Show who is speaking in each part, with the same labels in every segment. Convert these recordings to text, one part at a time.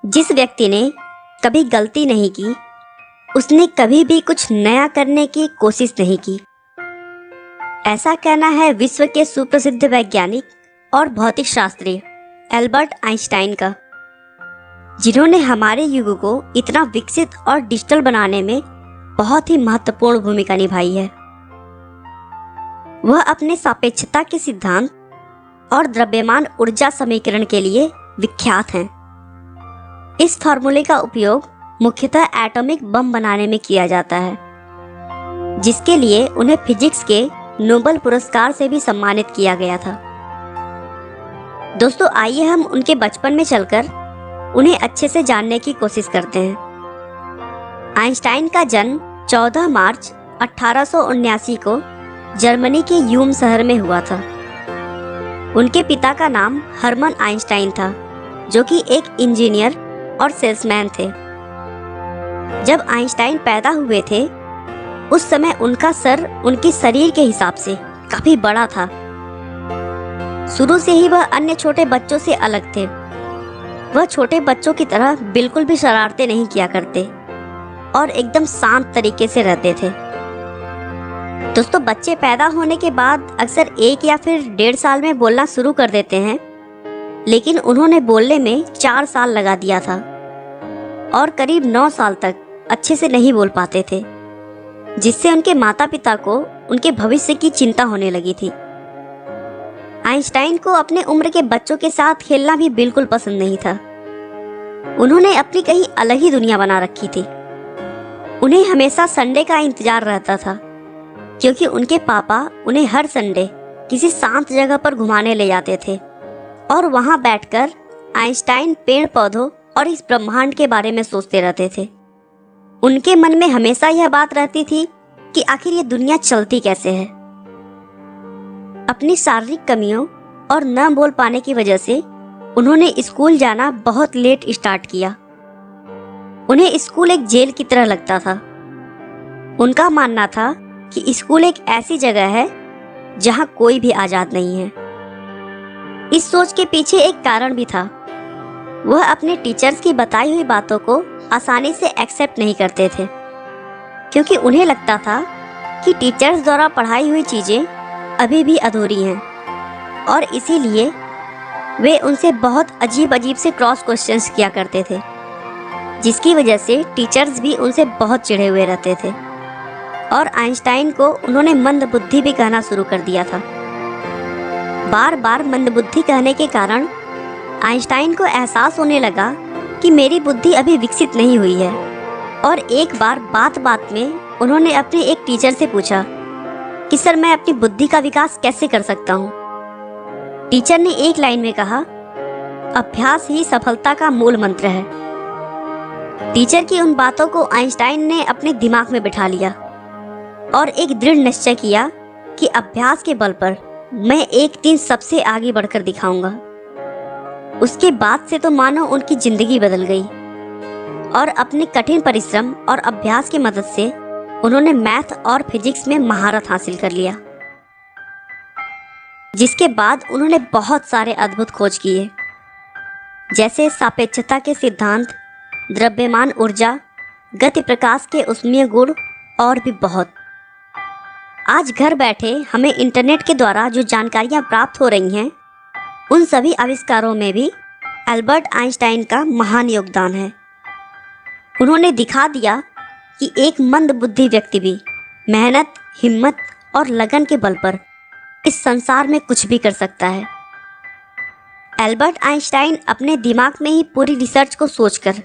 Speaker 1: जिस व्यक्ति ने कभी गलती नहीं की, उसने कभी भी कुछ नया करने की कोशिश नहीं की। ऐसा कहना है विश्व के सुप्रसिद्ध वैज्ञानिक और भौतिक शास्त्री एल्बर्ट आइंस्टाइन का, जिन्होंने हमारे युग को इतना विकसित और डिजिटल बनाने में बहुत ही महत्वपूर्ण भूमिका निभाई है। वह अपने सापेक्षता के सिद्धांत और द्रव्यमान ऊर्जा समीकरण के लिए विख्यात हैं। इस फार्मूले का उपयोग मुख्यतः एटॉमिक बम बनाने में किया जाता है, जिसके लिए उन्हें फिजिक्स के नोबेल पुरस्कार से भी सम्मानित किया गया था। दोस्तों, आइए हम उनके बचपन में चलकर उन्हें अच्छे से जानने की कोशिश करते हैं। आइंस्टाइन का जन्म 14 मार्च 1879 को जर्मनी के यूम शहर में हुआ था। उनके पिता का नाम हर्मन आइंस्टाइन था, जो कि एक इंजीनियर और सेल्समैन थे। जब आइंस्टाइन पैदा हुए थे, उस समय उनका सर उनके शरीर के हिसाब से काफी बड़ा था। शुरू से ही वह अन्य छोटे बच्चों से अलग थे। वह छोटे बच्चों की तरह बिल्कुल भी शरारतें नहीं किया करते और एकदम शांत तरीके से रहते थे। दोस्तों, बच्चे पैदा होने के बाद अक्सर 1 या फिर 1.5 साल में बोलना शुरू कर देते हैं, लेकिन उन्होंने बोलने में 4 साल लगा दिया था और करीब 9 साल तक अच्छे से नहीं बोल पाते थे, जिससे उनके माता पिता को उनके भविष्य की चिंता होने लगी थी। आइंस्टाइन को अपने उम्र के बच्चों के साथ खेलना भी बिल्कुल पसंद नहीं था। उन्होंने अपनी कहीं अलग ही दुनिया बना रखी थी। उन्हें हमेशा संडे का इंतजार रहता था, क्योंकि उनके पापा उन्हें हर संडे किसी शांत जगह पर घुमाने ले जाते थे और वहां बैठकर आइंस्टाइन पेड़ पौधों और इस ब्रह्मांड के बारे में सोचते रहते थे। उनके मन में हमेशा यह बात रहती थी कि आखिर ये दुनिया चलती कैसे है। अपनी शारीरिक कमियों और न बोल पाने की वजह से उन्होंने स्कूल जाना बहुत लेट स्टार्ट किया। उन्हें स्कूल एक जेल की तरह लगता था। उनका मानना था कि स्कूल एक ऐसी जगह है जहां कोई भी आजाद नहीं है। इस सोच के पीछे एक कारण भी था। वह अपने टीचर्स की बताई हुई बातों को आसानी से एक्सेप्ट नहीं करते थे, क्योंकि उन्हें लगता था कि टीचर्स द्वारा पढ़ाई हुई चीजें अभी भी अधूरी हैं और इसीलिए वे उनसे बहुत अजीब अजीब से क्रॉस क्वेश्चंस किया करते थे, जिसकी वजह से टीचर्स भी उनसे बहुत चिढ़े हुए रहते थे और आइंस्टाइन को उन्होंने मंदबुद्धि भी कहना शुरू कर दिया था। बार बार मंदबुद्धि कहने के कारण आइंस्टाइन को एहसास होने लगा कि मेरी बुद्धि अभी विकसित नहीं हुई है, और एक बार बात बात में उन्होंने अपने एक टीचर से पूछा कि सर, मैं अपनी बुद्धि का विकास कैसे कर सकता हूँ। टीचर ने एक लाइन में कहा, अभ्यास ही सफलता का मूल मंत्र है। टीचर की उन बातों को आइंस्टाइन ने अपने दिमाग में बिठा लिया और एक दृढ़ निश्चय किया कि अभ्यास के बल पर मैं एक दिन सबसे आगे बढ़कर दिखाऊंगा। उसके बाद से तो मानो उनकी जिंदगी बदल गई और अपने कठिन परिश्रम और अभ्यास की मदद से उन्होंने मैथ और फिजिक्स में महारत हासिल कर लिया, जिसके बाद उन्होंने बहुत सारे अद्भुत खोज किए, जैसे सापेक्षता के सिद्धांत, द्रव्यमान ऊर्जा, गति प्रकाश के ऊष्मीय गुण और भी बहुत। आज घर बैठे हमें इंटरनेट के द्वारा जो जानकारियां प्राप्त हो रही हैं, उन सभी आविष्कारों में भी एल्बर्ट आइंस्टाइन का महान योगदान है। उन्होंने दिखा दिया कि एक मंदबुद्धि व्यक्ति भी मेहनत, हिम्मत और लगन के बल पर इस संसार में कुछ भी कर सकता है। एल्बर्ट आइंस्टाइन अपने दिमाग में ही पूरी रिसर्च को सोचकर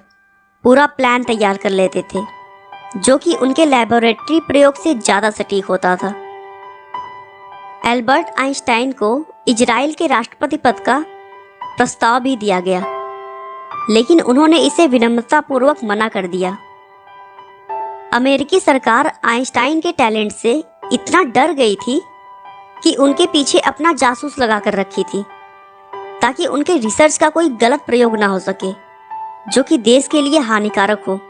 Speaker 1: पूरा प्लान तैयार कर लेते थे, जो कि उनके लैबोरेटरी प्रयोग से ज़्यादा सटीक होता था। एल्बर्ट आइंस्टाइन को इजराइल के राष्ट्रपति पद का प्रस्ताव भी दिया गया, लेकिन उन्होंने इसे विनम्रतापूर्वक मना कर दिया। अमेरिकी सरकार आइंस्टाइन के टैलेंट से इतना डर गई थी कि उनके पीछे अपना जासूस लगा कर रखी थी, ताकि उनके रिसर्च का कोई गलत प्रयोग ना हो सके, जो कि देश के लिए हानिकारक हो।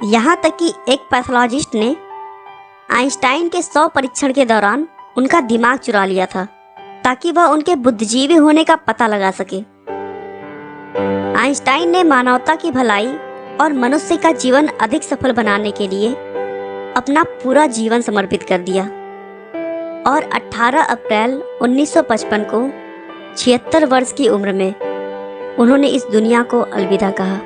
Speaker 1: यहाँ तक कि एक पैथोलॉजिस्ट ने आइंस्टाइन के 100 परीक्षण के दौरान उनका दिमाग चुरा लिया था, ताकि वह उनके बुद्धिजीवी होने का पता लगा सके। आइंस्टाइन ने मानवता की भलाई और मनुष्य का जीवन अधिक सफल बनाने के लिए अपना पूरा जीवन समर्पित कर दिया और 18 अप्रैल 1955 को 76 वर्ष की उम्र में उन्होंने इस दुनिया को अलविदा कहा।